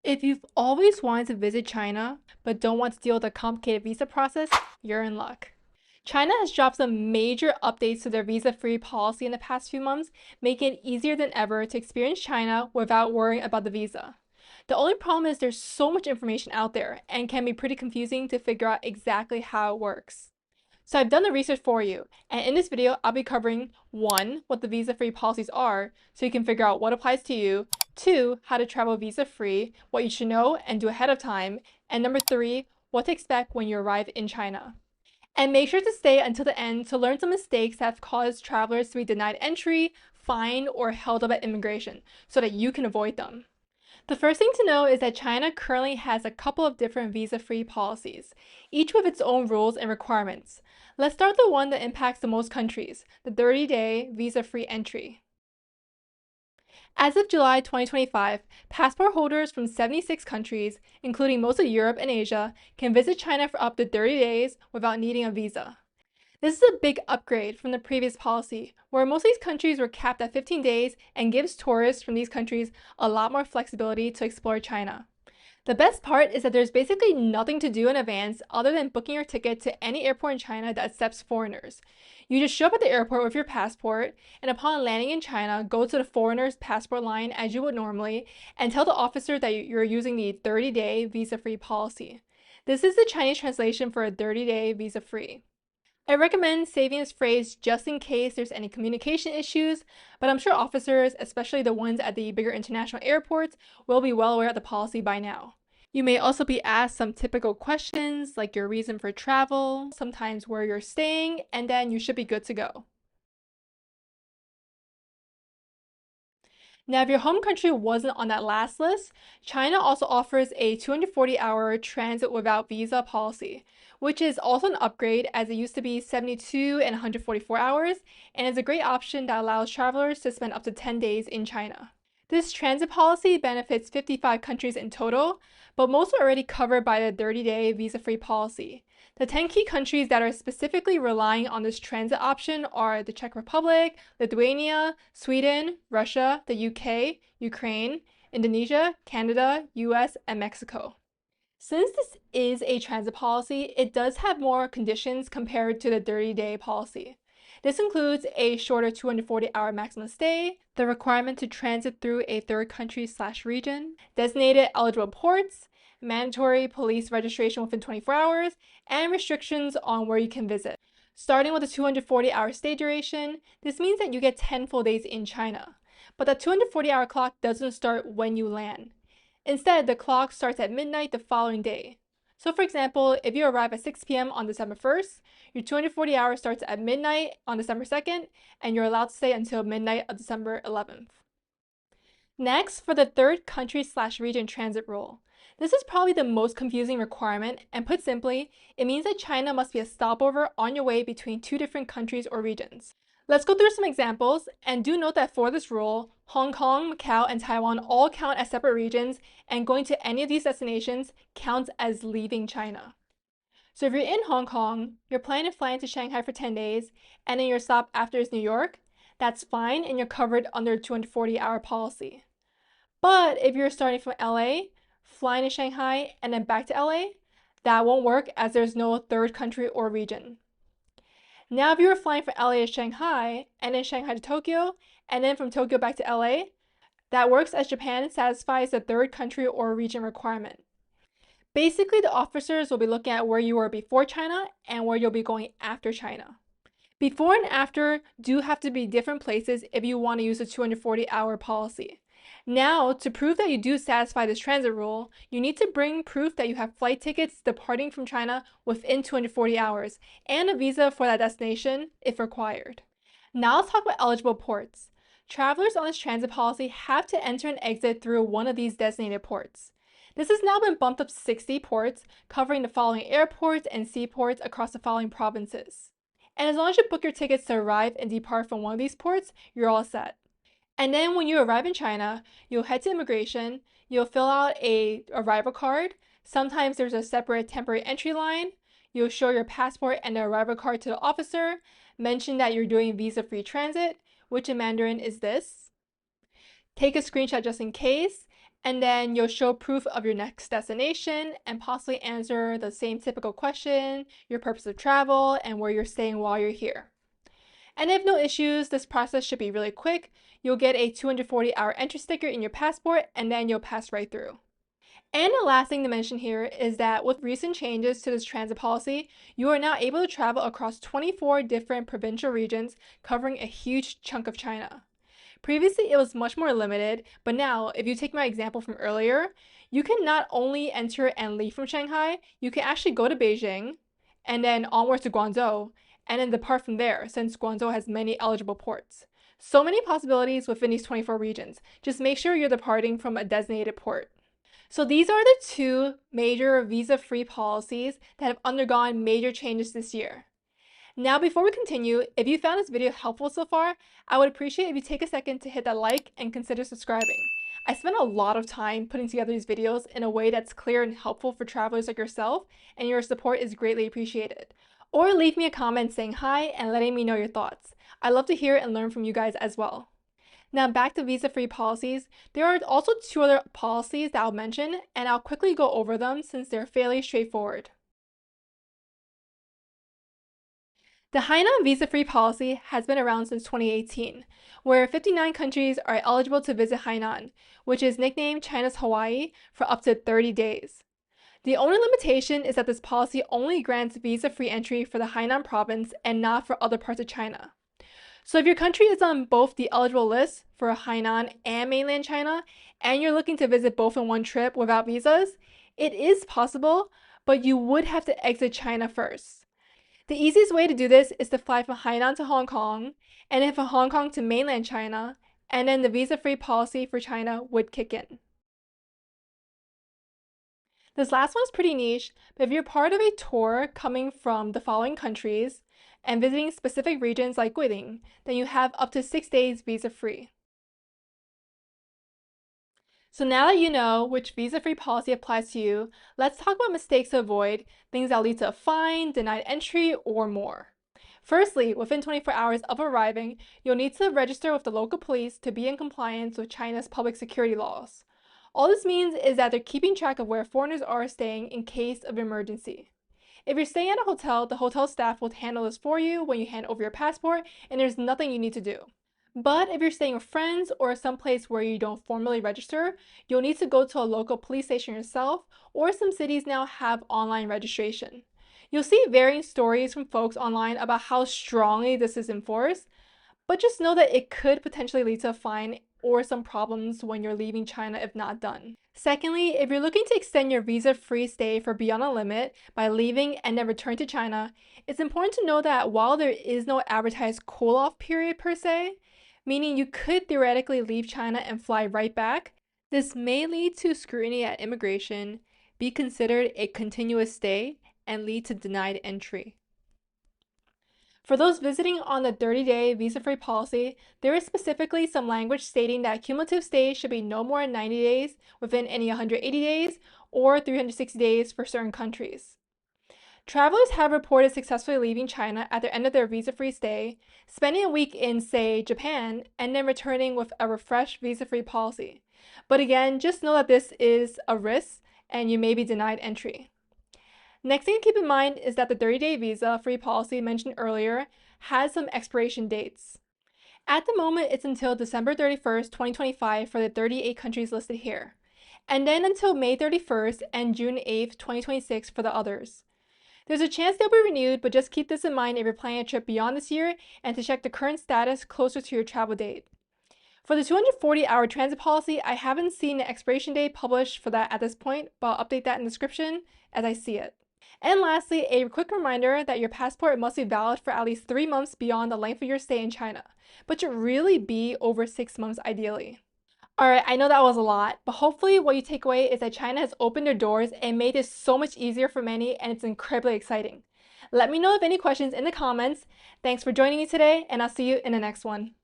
If you've always wanted to visit China, but don't want to deal with the complicated visa process, you're in luck. China has dropped some major updates to their visa-free policy in the past few months, making it easier than ever to experience China without worrying about the visa. The only problem is there's so much information out there and can be pretty confusing to figure out exactly how it works. So I've done the research for you, and in this video, I'll be covering 1, what the visa-free policies are, so you can figure out what applies to you, 2, how to travel visa-free, what you should know and do ahead of time, and number 3, what to expect when you arrive in China. And make sure to stay until the end to learn some mistakes that have caused travelers to be denied entry, fined, or held up at immigration, so that you can avoid them. The first thing to know is that China currently has a couple of different visa-free policies, each with its own rules and requirements. Let's start with the one that impacts the most countries, the 30-day visa-free entry. As of July 2025, passport holders from 76 countries, including most of Europe and Asia, can visit China for up to 30 days without needing a visa. This is a big upgrade from the previous policy, where most of these countries were capped at 15 days and gives tourists from these countries a lot more flexibility to explore China. The best part is that there's basically nothing to do in advance other than booking your ticket to any airport in China that accepts foreigners. You just show up at the airport with your passport, and upon landing in China, go to the foreigner's passport line as you would normally, and tell the officer that you're using the 30-day visa-free policy. This is the Chinese translation for a 30-day visa-free. I recommend saving this phrase just in case there's any communication issues, but I'm sure officers, especially the ones at the bigger international airports, will be well aware of the policy by now. You may also be asked some typical questions like your reason for travel, sometimes where you're staying, and then you should be good to go. Now, if your home country wasn't on that last list, China also offers a 240-hour transit without visa policy, which is also an upgrade as it used to be 72 and 144 hours, and is a great option that allows travelers to spend up to 10 days in China. This transit policy benefits 55 countries in total, but most are already covered by the 30-day visa-free policy. The 10 key countries that are specifically relying on this transit option are the Czech Republic, Lithuania, Sweden, Russia, the UK, Ukraine, Indonesia, Canada, US, and Mexico. Since this is a transit policy, it does have more conditions compared to the 30-day policy. This includes a shorter 240-hour maximum stay, the requirement to transit through a third country/region, designated eligible ports, mandatory police registration within 24 hours, and restrictions on where you can visit. Starting with a 240-hour stay duration, this means that you get 10 full days in China. But the 240-hour clock doesn't start when you land. Instead, the clock starts at midnight the following day. So for example, if you arrive at 6 p.m. on December 1st, your 240 hours starts at midnight on December 2nd, and you're allowed to stay until midnight of December 11th. Next, for the third country/region transit rule. This is probably the most confusing requirement, and put simply, it means that China must be a stopover on your way between two different countries or regions. Let's go through some examples, and do note that for this rule, Hong Kong, Macau, and Taiwan all count as separate regions, and going to any of these destinations counts as leaving China. So if you're in Hong Kong, you're planning to fly into Shanghai for 10 days, and then your stop after is New York, that's fine and you're covered under the 240-hour policy. But if you're starting from LA, flying to Shanghai, and then back to LA, that won't work as there's no third country or region. Now, if you were flying from LA to Shanghai, and then Shanghai to Tokyo, and then from Tokyo back to LA, that works as Japan satisfies the third country or region requirement. Basically, the officers will be looking at where you were before China and where you'll be going after China. Before and after do have to be different places if you want to use the 240-hour policy. Now, to prove that you do satisfy this transit rule, you need to bring proof that you have flight tickets departing from China within 240 hours and a visa for that destination if required. Now let's talk about eligible ports. Travelers on this transit policy have to enter and exit through one of these designated ports. This has now been bumped up to 60 ports, covering the following airports and seaports across the following provinces. And as long as you book your tickets to arrive and depart from one of these ports, you're all set. And then when you arrive in China, you'll head to immigration, you'll fill out a arrival card. Sometimes there's a separate temporary entry line. You'll show your passport and the arrival card to the officer, mention that you're doing visa-free transit, which in Mandarin is this. Take a screenshot just in case, And then you'll show proof of your next destination and possibly answer the same typical question, your purpose of travel, and where you're staying while you're here. And if no issues, this process should be really quick. You'll get a 240-hour entry sticker in your passport, and then you'll pass right through. And the last thing to mention here is that with recent changes to this transit policy, you are now able to travel across 24 different provincial regions covering a huge chunk of China. Previously, it was much more limited, but now, if you take my example from earlier, you can not only enter and leave from Shanghai, you can actually go to Beijing and then onwards to Guangzhou, and then depart from there since Guangzhou has many eligible ports. So many possibilities within these 24 regions. Just make sure you're departing from a designated port. So these are the two major visa-free policies that have undergone major changes this year. Now, before we continue, if you found this video helpful so far, I would appreciate if you take a second to hit that like and consider subscribing. I spent a lot of time putting together these videos in a way that's clear and helpful for travelers like yourself, and your support is greatly appreciated. Or leave me a comment saying hi and letting me know your thoughts. I love to hear and learn from you guys as well. Now back to visa-free policies, there are also two other policies that I'll mention, and I'll quickly go over them since they're fairly straightforward. The Hainan visa-free policy has been around since 2018, where 59 countries are eligible to visit Hainan, which is nicknamed China's Hawaii, for up to 30 days. The only limitation is that this policy only grants visa-free entry for the Hainan province and not for other parts of China. So if your country is on both the eligible list for Hainan and mainland China, and you're looking to visit both in one trip without visas, it is possible, but you would have to exit China first. The easiest way to do this is to fly from Hainan to Hong Kong, and then from Hong Kong to mainland China, and then the visa-free policy for China would kick in. This last one's pretty niche, but if you're part of a tour coming from the following countries and visiting specific regions like Guilin, then you have up to 6 days visa-free. So now that you know which visa-free policy applies to you, let's talk about mistakes to avoid, things that lead to a fine, denied entry, or more. Firstly, within 24 hours of arriving, you'll need to register with the local police to be in compliance with China's public security laws. All this means is that they're keeping track of where foreigners are staying in case of emergency. If you're staying at a hotel, the hotel staff will handle this for you when you hand over your passport, and there's nothing you need to do. But if you're staying with friends or someplace where you don't formally register, you'll need to go to a local police station yourself, or some cities now have online registration. You'll see varying stories from folks online about how strongly this is enforced, but just know that it could potentially lead to a fine or some problems when you're leaving China if not done. Secondly, if you're looking to extend your visa-free stay for beyond a limit by leaving and then return to China, it's important to know that while there is no advertised cool-off period per se, meaning you could theoretically leave China and fly right back, this may lead to scrutiny at immigration, be considered a continuous stay, and lead to denied entry. For those visiting on the 30-day visa-free policy, there is specifically some language stating that cumulative stays should be no more than 90 days within any 180 days or 360 days for certain countries. Travelers have reported successfully leaving China at the end of their visa-free stay, spending a week in, say, Japan, and then returning with a refreshed visa-free policy. But again, just know that this is a risk and you may be denied entry. Next thing to keep in mind is that the 30-day visa-free policy mentioned earlier has some expiration dates. At the moment, it's until December 31st, 2025 for the 38 countries listed here, and then until May 31st and June 8th, 2026 for the others. There's a chance they'll be renewed, but just keep this in mind if you're planning a trip beyond this year and to check the current status closer to your travel date. For the 240-hour transit policy, I haven't seen the expiration date published for that at this point, but I'll update that in the description as I see it. And lastly, a quick reminder that your passport must be valid for at least 3 months beyond the length of your stay in China, but should really be over 6 months ideally. Alright, I know that was a lot, but hopefully what you take away is that China has opened their doors and made this so much easier for many, and it's incredibly exciting. Let me know if any questions in the comments. Thanks for joining me today, and I'll see you in the next one.